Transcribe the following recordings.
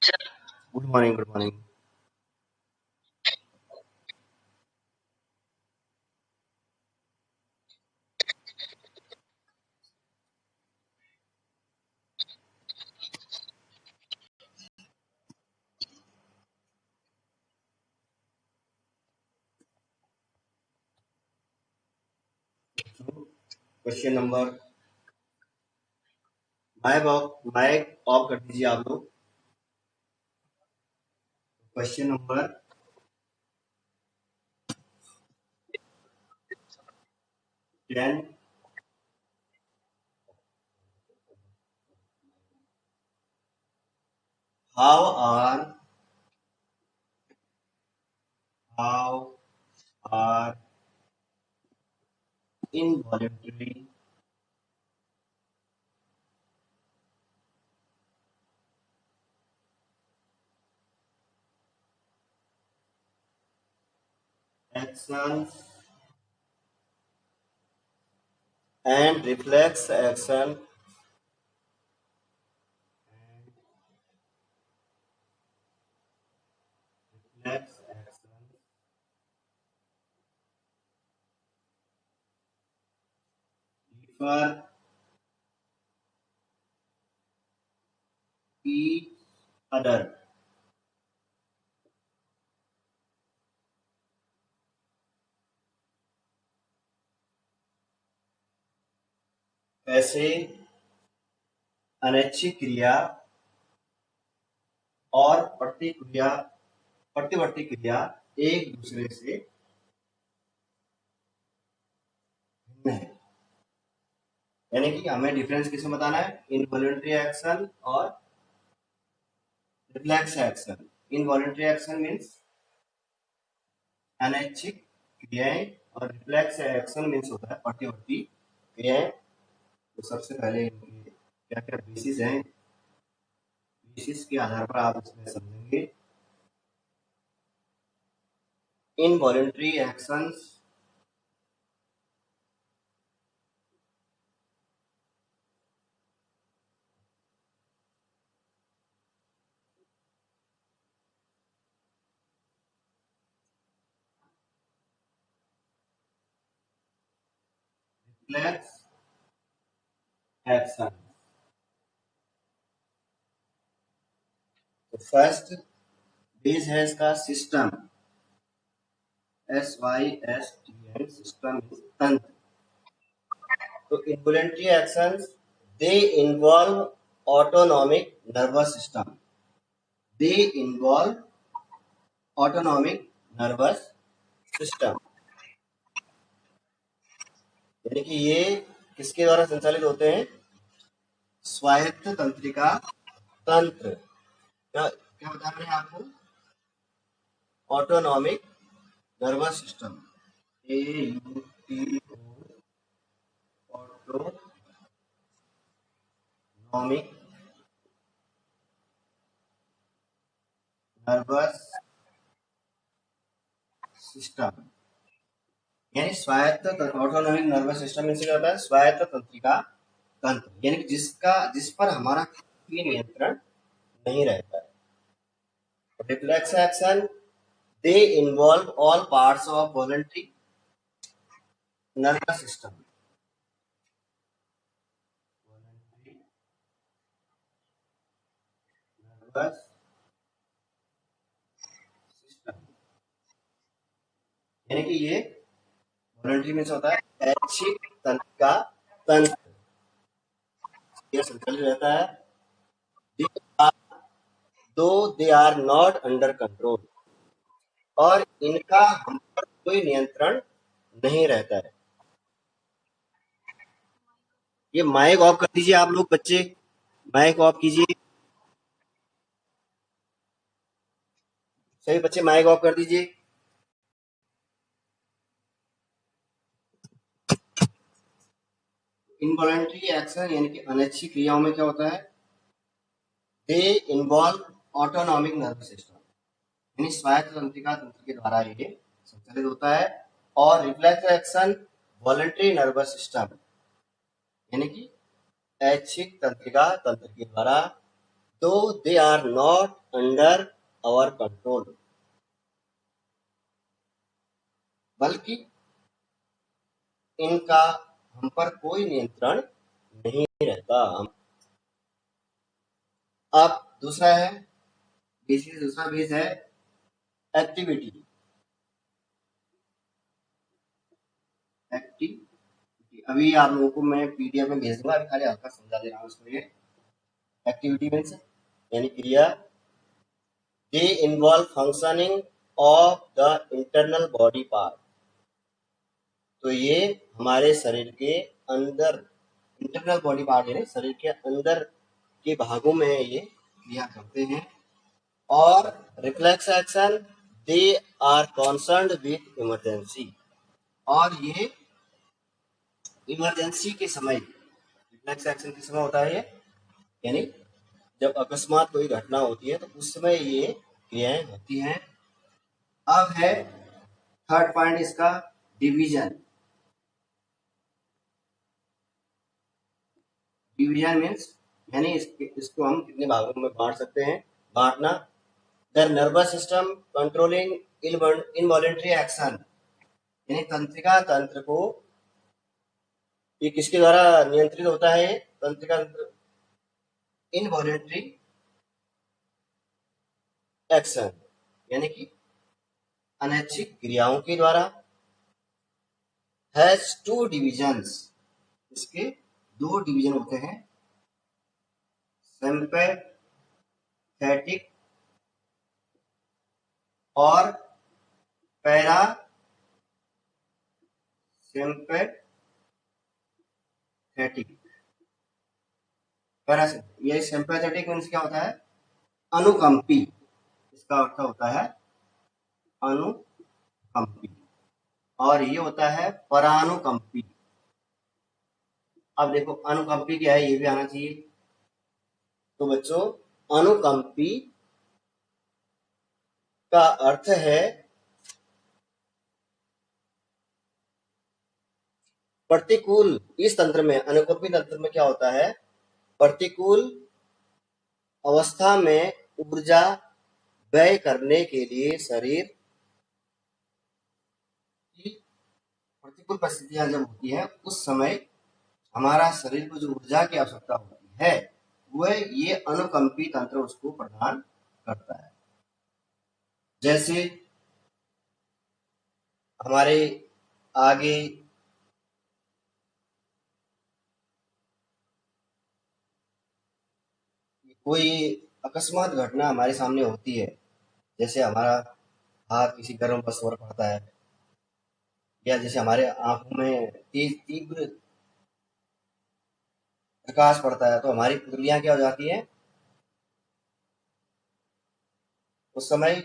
Good morning, good morning. Question number mic off कर दीजिए आप लोग। Question number 10। How how are involuntary actions and reflex action differ each other? ऐसे अनैच्छिक क्रिया और प्रतिवर्ती क्रिया एक दूसरे से भिन्न है। यानी कि हमें डिफरेंस किसमें बताना है? इनवॉलंटरी एक्शन और reflex action. Involuntary action means अनैच्छिक क्रियाएं और रिफ्लेक्स एक्शन मीन्स होता है प्रतिवर्ती क्रियाएं। तो सबसे पहले क्या क्या बेसिस हैं, बेसिस के आधार पर आप इसमें समझेंगे। Involuntary actions reflex action. तो फर्स्ट बेस है इसका सिस्टम, SYSTM, सिस्टम तंत्र। तो involuntary actions they involve autonomic nervous system, they involve autonomic nervous system. यानी कि ये किसके द्वारा संचालित होते हैं? स्वायत्त तंत्रिका तंत्र। क्या क्या बता रहे हैं आपको? Autonomic nervous system, AUTO, autonomic nervous system. यानी स्वायत्त ऑटोनॉमिक नर्वस सिस्टम में से क्या होता है? स्वायत्त तंत्रिका तंत्र, यानी जिस पर हमारा कोई नियंत्रण नहीं रहता है। Reflex action they involve all parts of voluntary nervous system, nervous system. यानी कि ये वॉलंटरी में से होता है ऐच्छिक तंत्रिका तंत्र, ये संचालित रहता है। Though they are not under control, और इनका हम पर कोई नियंत्रण नहीं रहता है। ये माइक ऑफ कर दीजिए आप लोग बच्चे, माइक ऑफ कीजिए। सभी बच्चे माइक ऑफ कर दीजिए। इनवॉलंटरी एक्शन यानी कि अनैच्छिक क्रियाओं में क्या होता है? They involve autonomic nervous system, यानी स्वायत्त तंत्रिका तंत्र के द्वारा ये संचालित होता है। और reflex action voluntary nervous system, यानी कि ऐच्छिक तंत्रिका तंत्र के द्वारा though they are not under our control, बल्कि इनका हम पर कोई नियंत्रण नहीं रहता। अब दूसरा है दूसरा बेस है एक्टिविटी। अभी आप लोगों को मैं पीडीएफ में भेज दूंगा, अभी खाली हल्का समझा दे रहा हूँ इसको। ये एक्टिविटी मीन्स यानी क्रिया, they involve functioning of the internal body part. तो ये हमारे शरीर के अंदर, इंटरनल बॉडी पार्ट यानी शरीर के अंदर के भागों में ये क्रिया करते हैं। और reflex action, they are concerned with emergency. और ये इमरजेंसी के समय, रिफ्लेक्स एक्शन के समय होता है ये, यानी जब अकस्मात कोई घटना होती है तो उस समय ये क्रियाएं होती हैं। अब है थर्ड पॉइंट इसका, डिवीजन। डिवीजन मीन्स यानी इसको हम कितने भागों में बांट सकते हैं, बांटना। The nervous system controlling involuntary action, यानी तंत्रिका तंत्र को, ये किसके द्वारा नियंत्रित होता है, तंत्रिका तंत्र इनवॉलेंट्री एक्शन यानी कि अनैच्छिक क्रियाओं के द्वारा। हैज टू डिविजन्स, इसके दो डिवीजन होते हैं, सिंपैथेटिक और पैरा सिंपैथेटिक। ये सिंपैथेटिक मीन्स क्या होता है, अनुकंपी, इसका अर्थ होता है अनुकंपी। और ये होता है परानुकंपी। अब देखो अनुकंपी क्या है, ये भी आना चाहिए। तो बच्चों अनुकंपी का अर्थ है प्रतिकूल। इस तंत्र में, अनुकंपी तंत्र में क्या होता है, प्रतिकूल अवस्था में ऊर्जा व्यय करने के लिए शरीर की प्रतिकूल परिस्थितियां जब होती है उस समय हमारा शरीर को जो ऊर्जा की आवश्यकता होती है वह ये अनुकंपी तंत्र उसको प्रदान करता है। जैसे हमारे आगे कोई अकस्मात घटना हमारे सामने होती है, जैसे हमारा हाथ किसी गर्म वस्तु पर पड़ता है, या जैसे हमारे आंखों में तेज तीव्र प्रकाश पड़ता है, तो हमारी पुतलियां क्या हो जाती हैं, उस समय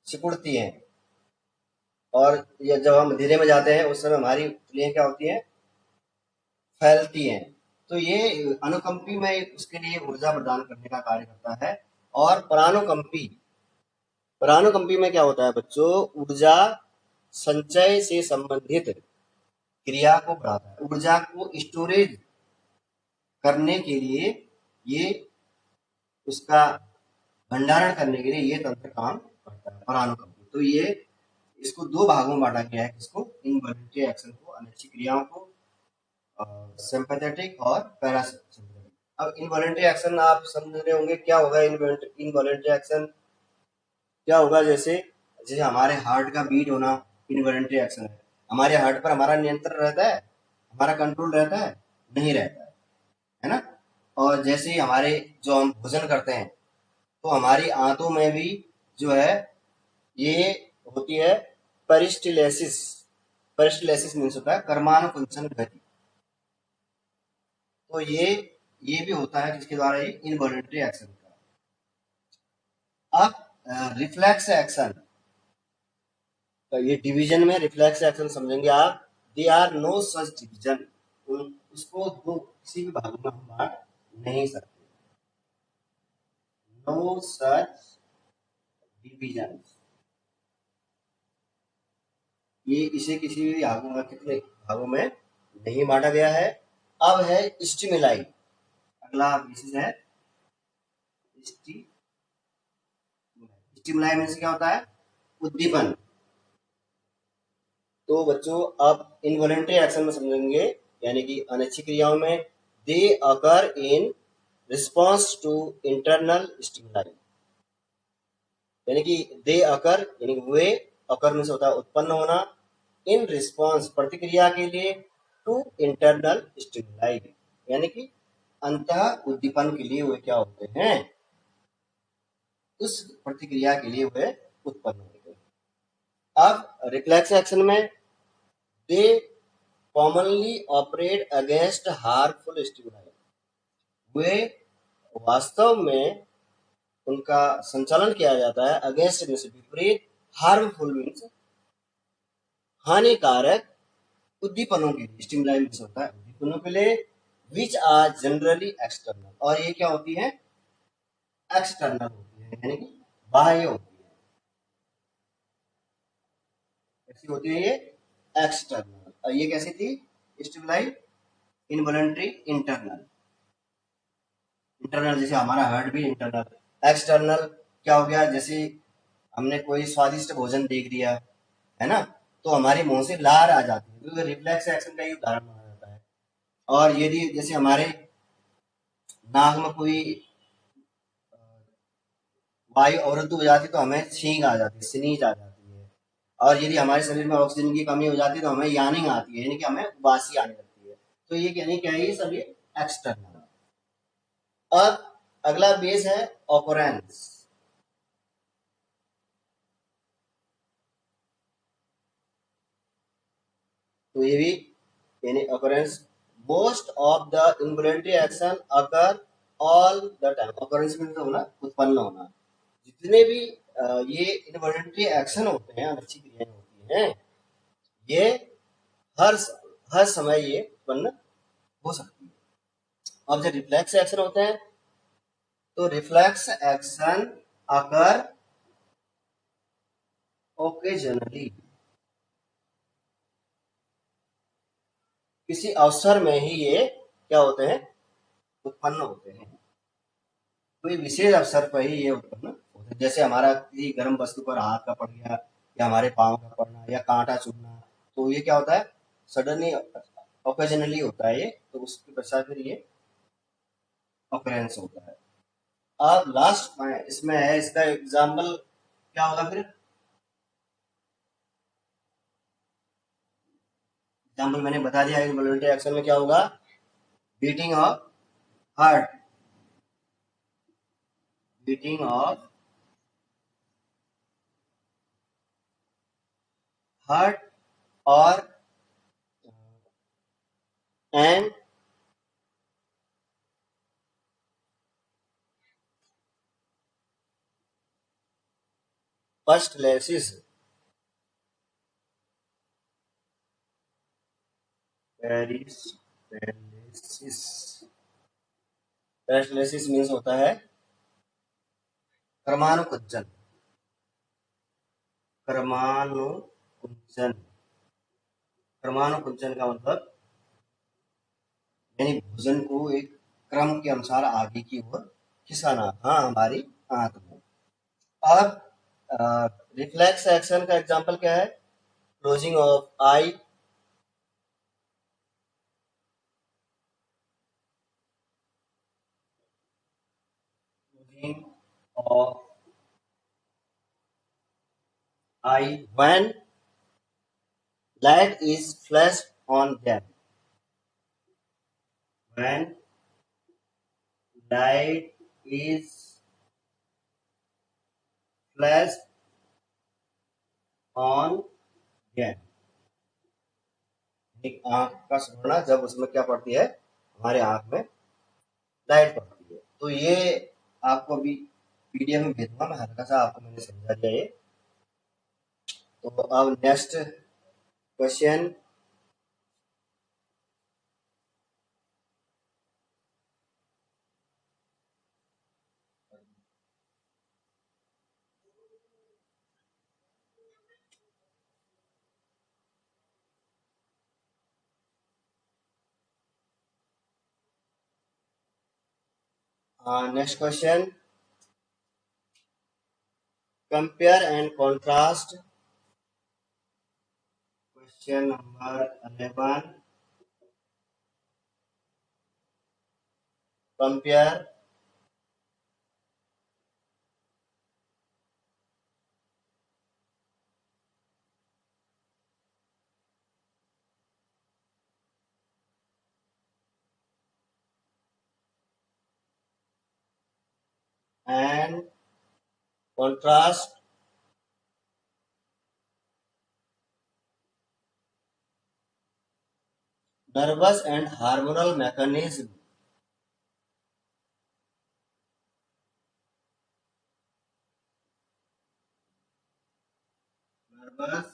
सिकुड़ती हैं। और या जब हम अंधेरे में जाते हैं उस समय हमारी पुतलियां क्या होती हैं, फैलती हैं। तो ये अनुकंपी में उसके लिए ऊर्जा प्रदान करने का कार्य करता है। और परानुकंपी, परानुकंपी में क्या होता है बच्चों, ऊर्जा संचय से संबंधित क्रिया को बढ़ाता है, ऊर्जा को स्टोरेज करने के लिए ये उसका भंडारण करने के लिए ये तंत्र काम करता है, परानुकंपी। तो ये इसको दो भागों में बांटा गया है, किसको, इनवॉलेंट्री एक्शन को, अनैच्छिक क्रियाओं को, सिंपैथेटिक और पैरासिम्पैथेटिक। अब इनवॉलेंट्री एक्शन आप समझ रहे होंगे क्या होगा। इनवॉलेंट्री एक्शन क्या होगा, जैसे जैसे हमारे हार्ट का बीट होना इनवॉलेंट्री एक्शन है। हमारे हार्ट पर हमारा नियंत्रण रहता है, हमारा कंट्रोल रहता है, नहीं रहता है ना। और जैसे ही हमारे जो हम भोजन करते हैं तो हमारी आंतों में भी जो है ये होती है पेरिस्टाल्सिस। पेरिस्टाल्सिस मीन्स होता है कर्मानुकुंचन गति। तो ये भी होता है जिसके द्वारा ये इनवॉलेंट्री एक्शन होता है। अब रिफ्लेक्स एक्शन, तो ये डिवीजन में रिफ्लेक्स एक्शन समझेंगे आप। They are no such division, उसको दो किसी भी भाग में हम बांट नहीं सकते। नो सच डिवीजन, ये इसे किसी भी भागों में, कितने भागों में नहीं बांटा गया है। अब है स्टिमुलाई, अगला विषय है स्टिमुलाई मीन्स क्या होता है? उद्दीपन। तो बच्चों आप इनवॉलेंटरी एक्शन में समझेंगे, यानी कि अनैच्छिक क्रियाओं में they occur in response to internal stimuli, यानी कि दे अकर यानी वे, अकर में से होता है उत्पन्न होना, इन रिस्पॉन्स प्रतिक्रिया के लिए, टू इंटरनल स्टिमुलाई यानी कि अंतः उद्दीपन के लिए वे क्या होते हैं? उस प्रतिक्रिया के लिए वे उत्पन्न होते हैं। अब रिफ्लेक्स एक्शन में they commonly operate against harmful stimuli, वे वास्तव में उनका संचालन किया जाता है अगेंस्ट में से विपरीत, हार्मफुल मीन्स हानिकारक उद्दीपनों के लिए, स्टिमुलाई मीन्स होता है उद्दीपनों के लिए, विच आर जनरली एक्सटर्नल, और ये क्या होती है? एक्सटर्नल होती है, यानी कि बाह्य होती है। कैसी होती है ये? एक्सटर्नल। और ये कैसी थी स्टिमुलाई? Involuntary, internal. इंटरनल जैसे हमारा हार्ट भी इंटरनल। एक्सटर्नल क्या हो गया? जैसे हमने कोई स्वादिष्ट भोजन देख लिया है ना, तो हमारे मुंह से लार आ जाती है, क्योंकि रिफ्लेक्स एक्शन का ही उदाहरण माना जाता है। और यदि जैसे हमारे नाक में कोई वायु अवरुद्ध हो जाती है तो हमें छींक आ जाती है, स्नीज आ जाती है। और यदि हमारे शरीर में ऑक्सीजन की कमी हो जाती है तो हमें यानिंग आती है, यानी कि हमें उबासी आने लगती है। तो ये यानी क्या है? ये सब ये एक्सटर्नल। अब अगला बेस है ऑकरेंस। तो ये भी यानी occurrence, most of the involuntary action occur all the time. Occurrence में तो होना उत्पन्न होना, जितने भी ये इनवॉलंटरी एक्शन होते हैं, अनच्छी क्रियाएं होती हैं, ये हर हर समय ये उत्पन्न हो सकती है। अब जब रिफ्लेक्स एक्शन होते हैं तो रिफ्लेक्स एक्शन अकर ओकेजनली, किसी अवसर में ही ये क्या होते हैं? उत्पन्न होते हैं। कोई विशेष अवसर पर ही ये उत्पन्न होते हैं, जैसे हमारा किसी गर्म वस्तु पर हाथ का पड़ गया, या हमारे पाँव का पड़ना, या कांटा चुभना, तो ये क्या होता है? सडनली, ओकेजनली होता है ये, तो उसके पश्चात फिर ये ऑकरेंस होता है। अब लास्ट में इसमें है, इसका एग्जाम्पल क्या होगा फिर? एग्जाम्पल मैंने बता दिया, इनवॉलंटरी एक्शन में क्या होगा? Beating of heart, beating of heart, और and peristalsis, peristalsis. Peristalsis means होता है क्रमानुकुंचन, क्रमानुकुंचन। क्रमानुकुंचन का मतलब यानी भोजन को एक क्रम के अनुसार आगे की ओर खिंचाना, हाँ, हमारी आंत में। अब रिफ्लेक्स एक्शन का एग्जांपल क्या है? Closing of I, closing of I when light is flash on them, when light is flashed on them। एक आंख का सिकुड़ना जब उसमें क्या पड़ती है? हमारे आंख में लाइट पड़ती है। तो ये आपको अभी पीडीएफ में भेजूंगा मैं, हल्का सा आपको मैंने समझा दिया ये। तो अब next question. Next question, Compare and contrast. Question number 11. Compare and contrast nervous and hormonal mechanism. Nervous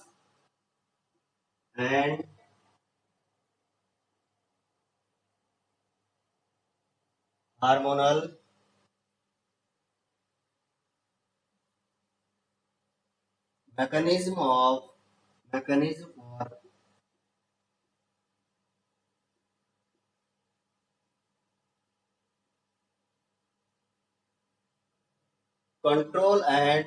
and hormonal mechanism of mechanism for control and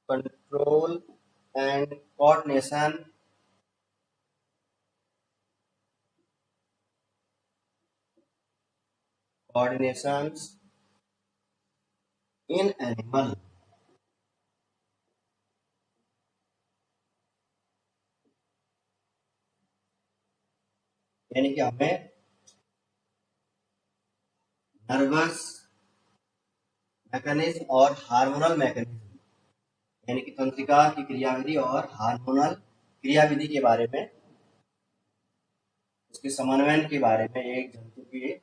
control and coordinations in animal. यानी कि हमें नर्वस मैकेनिज्म और hormonal mechanism यानी कि तंत्रिका की क्रियाविधि और हार्मोनल क्रियाविधि के बारे में, उसके समन्वय के बारे में, एक जंतु की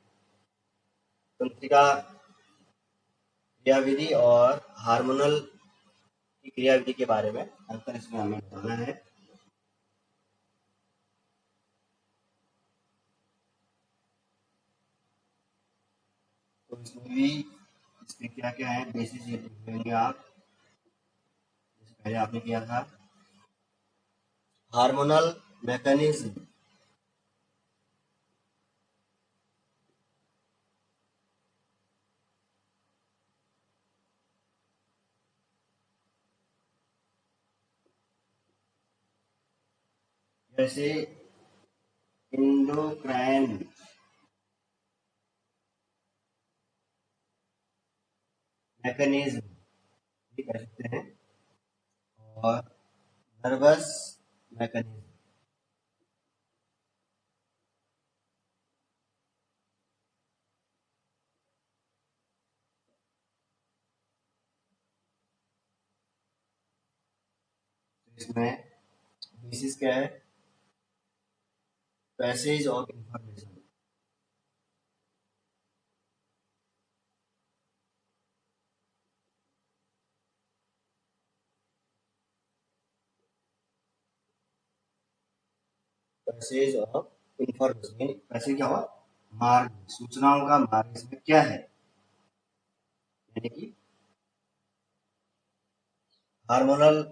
तंत्रिका क्रियाविधि और हार्मोनल की क्रियाविधि के बारे में अंतर इसमें हमें बताना है। तो इसमें भी इसके क्या क्या है बेसिस ये लिखेंगे आप, जैसे पहले आपने किया था। हार्मोनल मैकेनिज्म जैसे इंडोक्राइन मैकेनिज्म भी कह सकते हैं, और नर्वस मैकेनिज्म। इसमें बेसिस क्या है? Passage of information. Passage of information पैसे क्या हुआ? मार्ग, सूचनाओं का मार्ग इसमें क्या है, यानी कि हार्मोनल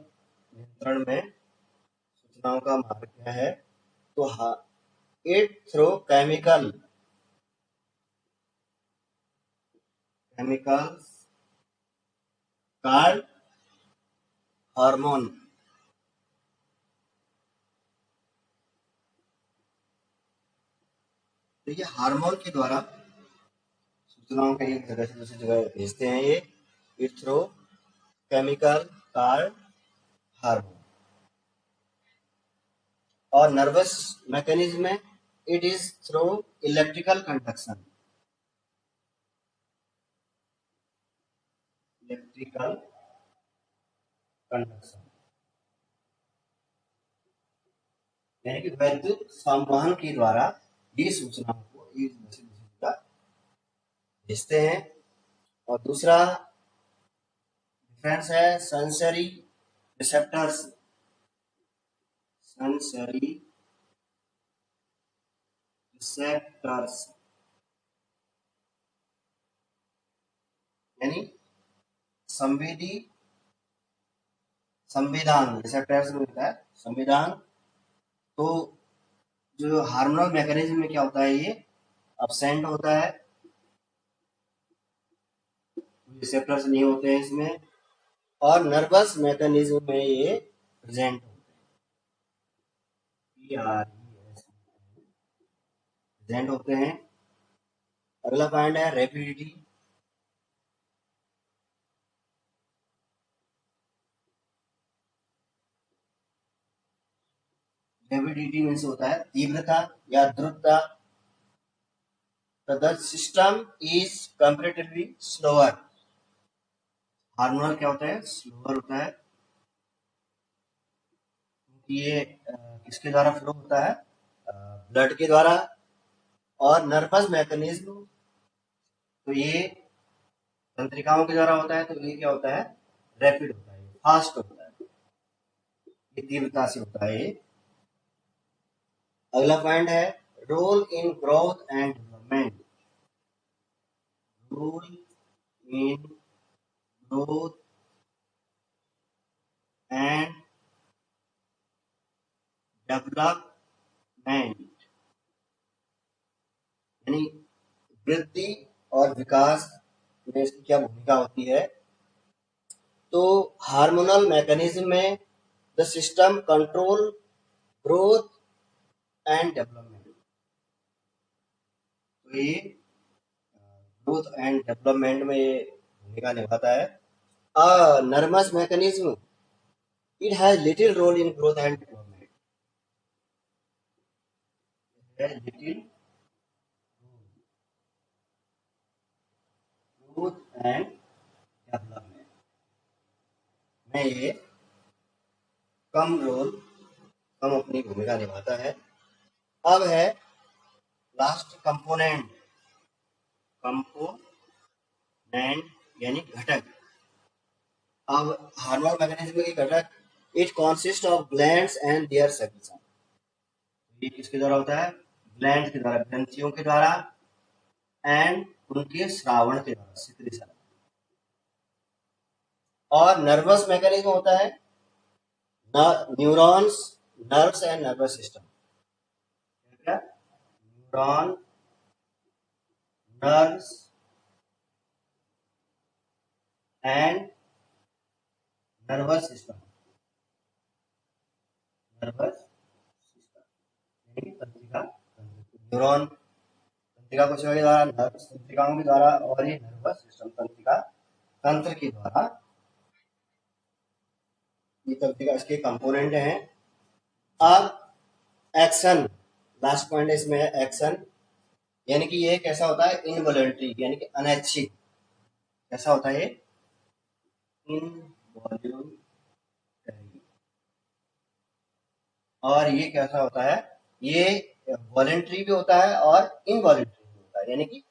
नियंत्रण में सूचनाओं का मार्ग क्या है? तो it through chemicals card hormone. तो ये हार्मोन के द्वारा सूचनाओं का एक जगह से दूसरी जगह भेजते हैं ये, it through chemical card hormone. और नर्वस मैकेनिज्म में it is through electrical conduction. Electrical conduction यानी कि वैद्युत संवहन के द्वारा ये सूचनाओं को एक जगह से दूसरी जगह भेजते हैं। और दूसरा डिफरेंस है सेंसरी रिसेप्टर्स। सेंसरी रिसेप्टर्स यानी संवेदी संविधान, रिसेप्टर्स में होता है संविधान। तो जो हार्मोनल मैकेनिज्म में क्या होता है, ये अब्सेंट होता है, रिसेप्टर्स नहीं होते हैं इसमें, और नर्वस मैकेनिज्म में ये प्रेजेंट प्रेजेंट होते हैं। अगला पॉइंट है रैपिडिटी। रैपिडिटी मीन्स होता है तीव्रता या द्रुतता। The system is comparatively slower. Hormonal क्या होता है, स्लोअर होता है, ये किसके द्वारा फ्लो होता है, ब्लड के द्वारा। और नर्वस मैकेनिज्म, तो ये तंत्रिकाओं के द्वारा होता है, तो ये क्या होता है, रैपिड होता है, फास्ट होता है, ये तीव्रता से होता है ये। अगला पॉइंट है role in growth and development. Role in growth and development, यानी वृद्धि और विकास में इसकी क्या भूमिका होती है। तो हार्मोनल मैकेनिज्म में the system control growth and development, तो ये ग्रोथ एंड डेवलपमेंट में ये भूमिका निभाता है। Nervous mechanism, it has little role in growth and development, little growth and development में ये कम अपनी भूमिका निभाता है। अब है लास्ट कंपोनेंट, यानी घटक। अब हार्मोनल मैकेनिज्म के घटक, it consist of glands and their secretion. ये किसके द्वारा होता है, ग्लैंड के द्वारा, ग्रंथियों के द्वारा, एंड उनके श्रावण के द्वारा, सिक्रीशन। और नर्वस मैकेनिज्म होता है neurons, nerves and nervous system. क्या, neuron, nerves and nervous system, nervous system यानी तंत्रिका, न्यूरॉन तंत्रिका कोशिका के द्वारा, नर्व्स तंत्रिकाओं के द्वारा, और ये नर्वस सिस्टम तंत्रिका तंत्र के द्वारा, ये तंत्रिका इसके कंपोनेंट हैं। अब एक्शन, लास्ट पॉइंट इसमें है एक्शन, यानी कि ये कैसा होता है, इनवॉलंटरी, यानी कि अनैच्छिक। कैसा होता है ये, इनवॉल्यूंटरी। और ये कैसा होता है, ये वॉलेंट्री भी होता है और इनवॉलेंट्री भी होता है, यानी कि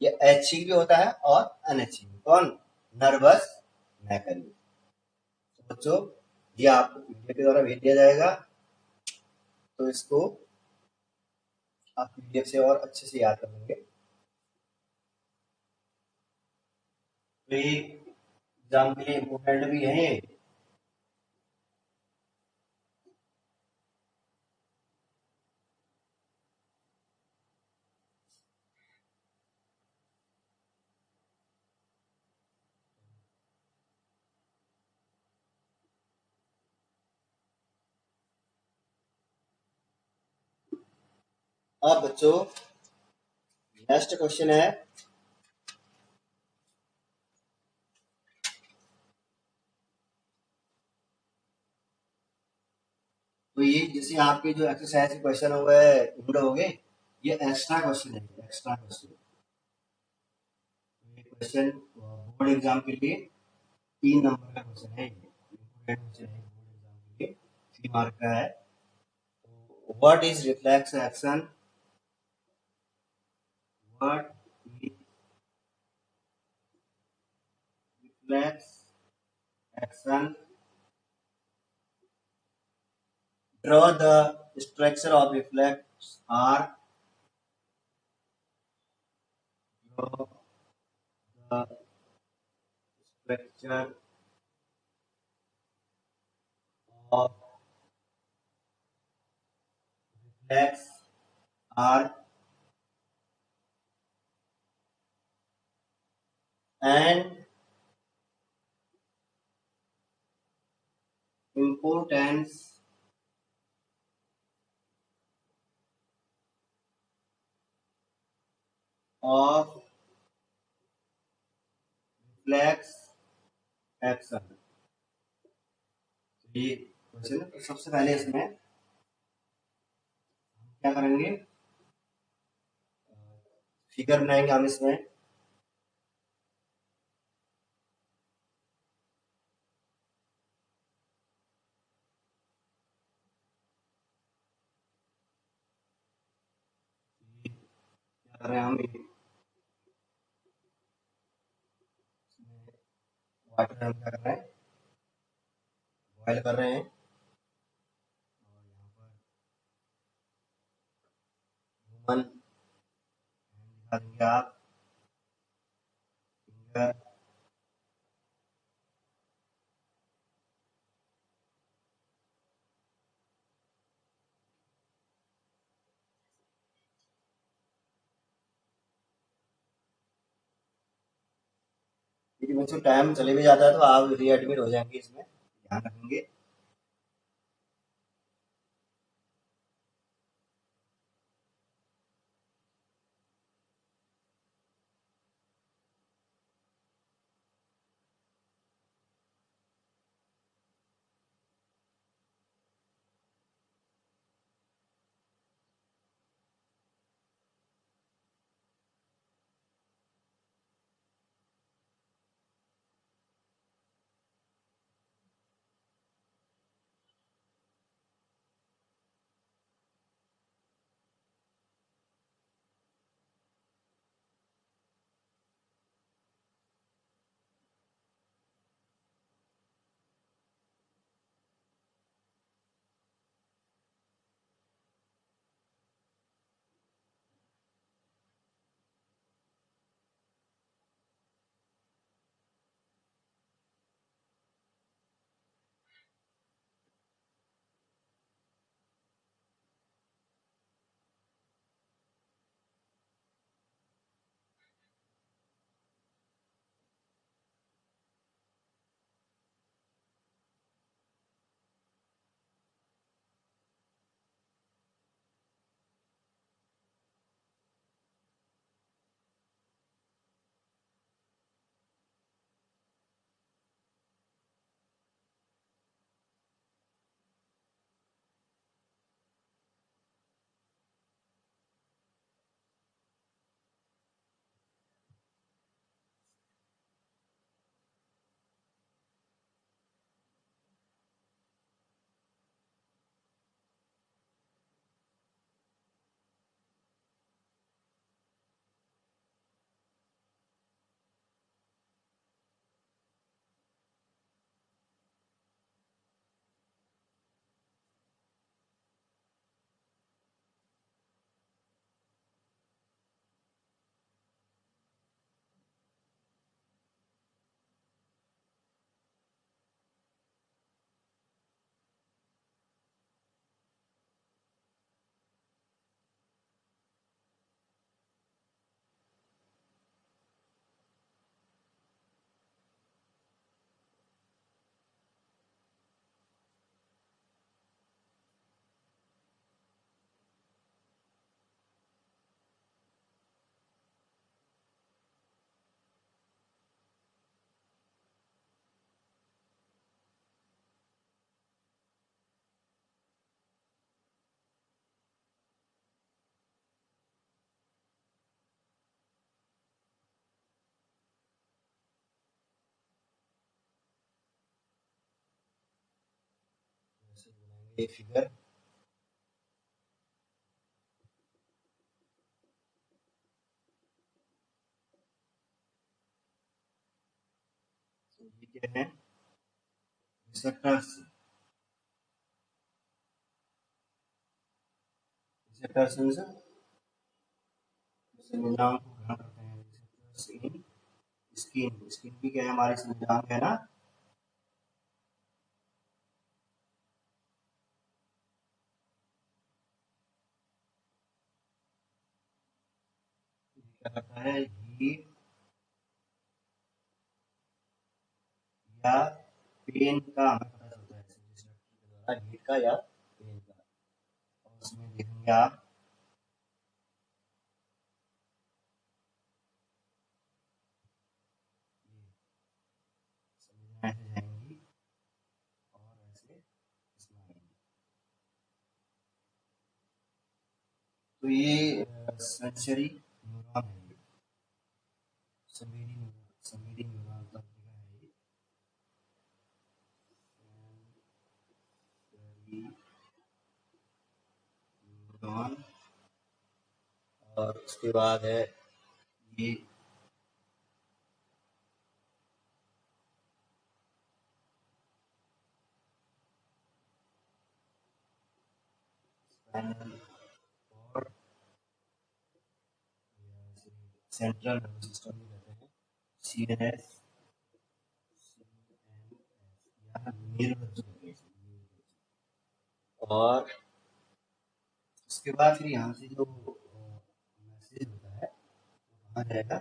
ये ऐच्छिक भी होता है और अनैच्छिक भी। कौन, नर्वस मैकेनिज्म। तो बच्चों, ये आपको पीडीएफ के द्वारा भेज दिया जाएगा, तो इसको आप पीडीएफ से और अच्छे से याद कर लेंगे। तो ये एग्जाम के लिए इम्पोर्टेंट भी है ये। अब बच्चों नेक्स्ट क्वेश्चन है, तो ये जैसे आपके जो एक्सरसाइज के क्वेश्चन हो गए, इंड हो गए, ये एक्स्ट्रा क्वेश्चन है, एक्स्ट्रा क्वेश्चन। ये क्वेश्चन बोर्ड एग्जाम के लिए 3 नंबर का क्वेश्चन है, इम्पोर्टेंट क्वेश्चन है बोर्ड एग्जाम के लिए, 3 मार्क का है। तो what is reflex action, what is reflex action, draw the structure of reflex are, draw the structure of reflex are an importance of reflex action। ये question है। तो सबसे पहले इसमें क्या करेंगे, फिगर बनाएंगे हम इसमें। क्या कर रहे हैं हम, वाटर हम क्या कर रहे हैं, बॉयल कर रहे हैं। ह्यूमन दिखा देंगे आप, फिंगर, यदि बच्चों टाइम चले भी जाता है तो आप रीएडमिट हो जाएंगे, इसमें ध्यान रखेंगे। ये फिगर ये क्या है, रिसेप्टर्स। रिसेप्टर्स मींस संवेदनाओं को ग्रहण करते हैं। रिसेप्टर्स इन स्किन, स्किन भी क्या है, हमारी संवेदनाओं है ना। क्या करता है, हीट या पेन का हमें पता चलता है हीट का या पेन का। और उसमें देखेंगे आप ऐसे जाएंगी और ऐसे इसमें आएंगी। तो ये सेंसरी न्यूरॉन है, संवेदी न्यूरॉन तंत्रिका है ये। न्यूरॉन, और उसके बाद है ये और सेंट्रल नर्वस सिस्टम में रहते हैं, सीएनएस, और उसके बाद फिर यहाँ से जो मैसेज होता है वो कहाँ जाएगा,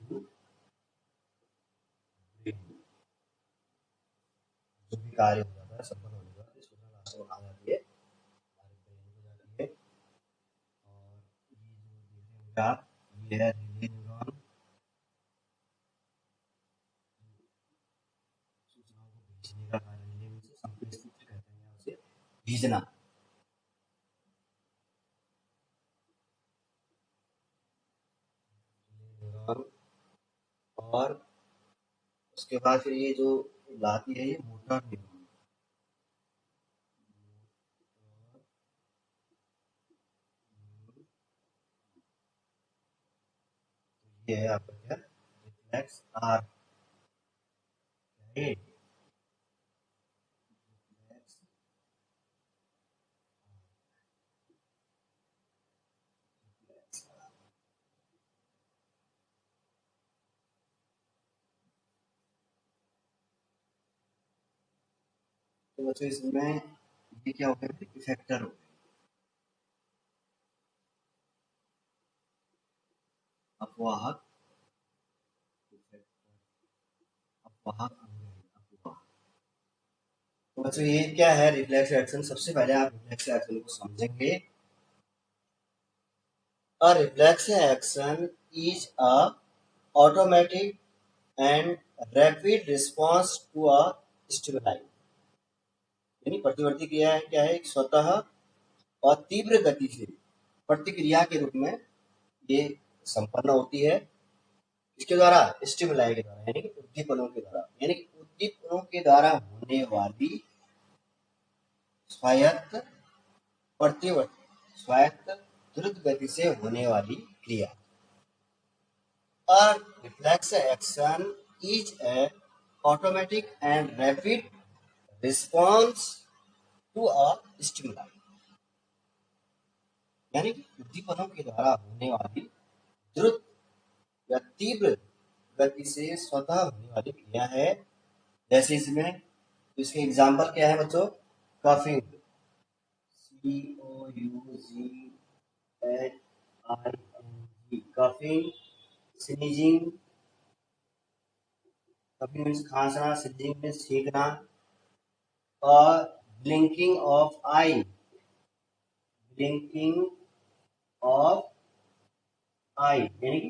जो भी कार्य हो जाता है सफल होने का सूचना लास्ट में आ जाती है हमारे ब्रेन को जाती है। और ये जो देख रहे हैं आप, ये है रिले न्यूरॉन, सूचनाओं को भेजने का कार्य, रिले में से संप्रेषित कहते हैं, उसे भेजना। न्यूरॉन, और उसके बाद फिर ये जो लाती है ये मोटर न्यूरॉन, ये है आपका क्या, रिफ्लेक्स आर, तो बच्चों इसमें ये क्या हो गया, इफेक्टर हो गया, अपवाहक, अपवाहक अपवाहक। तो बच्चों ये क्या है, रिफ्लेक्स एक्शन। सबसे पहले आप रिफ्लेक्स एक्शन को समझेंगे। A reflex action is a automatic and rapid response to a stimuli। यानी प्रतिवर्ती क्रिया है, क्या है, एक स्वतः और तीव्र गति से प्रतिक्रिया के रूप में ये संपन्न होती है। इसके द्वारा, स्टिमुलाई के द्वारा, यानी कि उद्दीपनों के द्वारा, यानी कि उद्दीपनों के द्वारा होने वाली स्वायत्त प्रतिवर्ती, स्वायत्त द्रुत गति से होने वाली क्रिया। A reflex action is a automatic and rapid response to a stimuli। यानी कि उद्दीपनों के द्वारा होने वाली द्रुत या तीव्र गति से स्वतः होने वाली क्रिया है। जैसे इसमें, इसके एग्जाम्पल क्या है बच्चों, coughing, COUGHING, coughing, sneezing, coughing means खांसना, स्नीजिंग मीन्स छींकना, और blinking of eye, blinking of eye यानी कि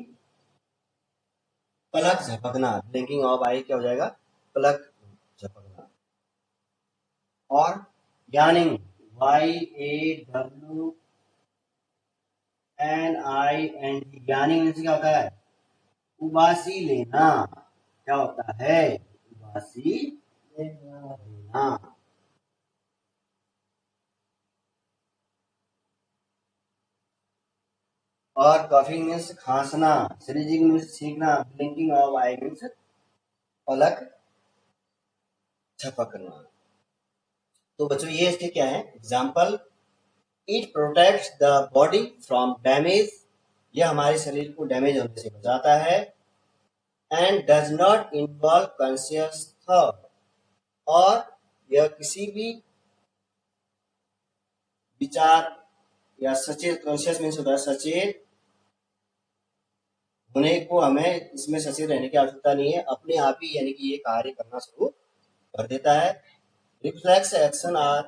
पलक झपकना, ब्लिंकिंग ऑफ आई क्या हो जाएगा, पलक झपकना। और यानिंग, YAWNING, यानिंग मीन्स क्या होता है, उबासी लेना, क्या होता है, उबासी लेना। और कफिंग मीन्स खांसना, स्नीजिंग मीन्स छींकना, ब्लिंकिंग ऑफ आई मीन्स पलक झपकना। तो बच्चों ये इसके क्या है example, it protects the body from damage, यह हमारे शरीर को डैमेज होने से बचाता है। And does not involve conscious thought, और यह किसी भी विचार या सचेत, कॉन्शियस मीन्स होता है सचेत होने को, हमें इसमें सचेत रहने की आवश्यकता नहीं है, अपने आप ही यानी कि ये कार्य करना शुरू कर देता है। Reflex action are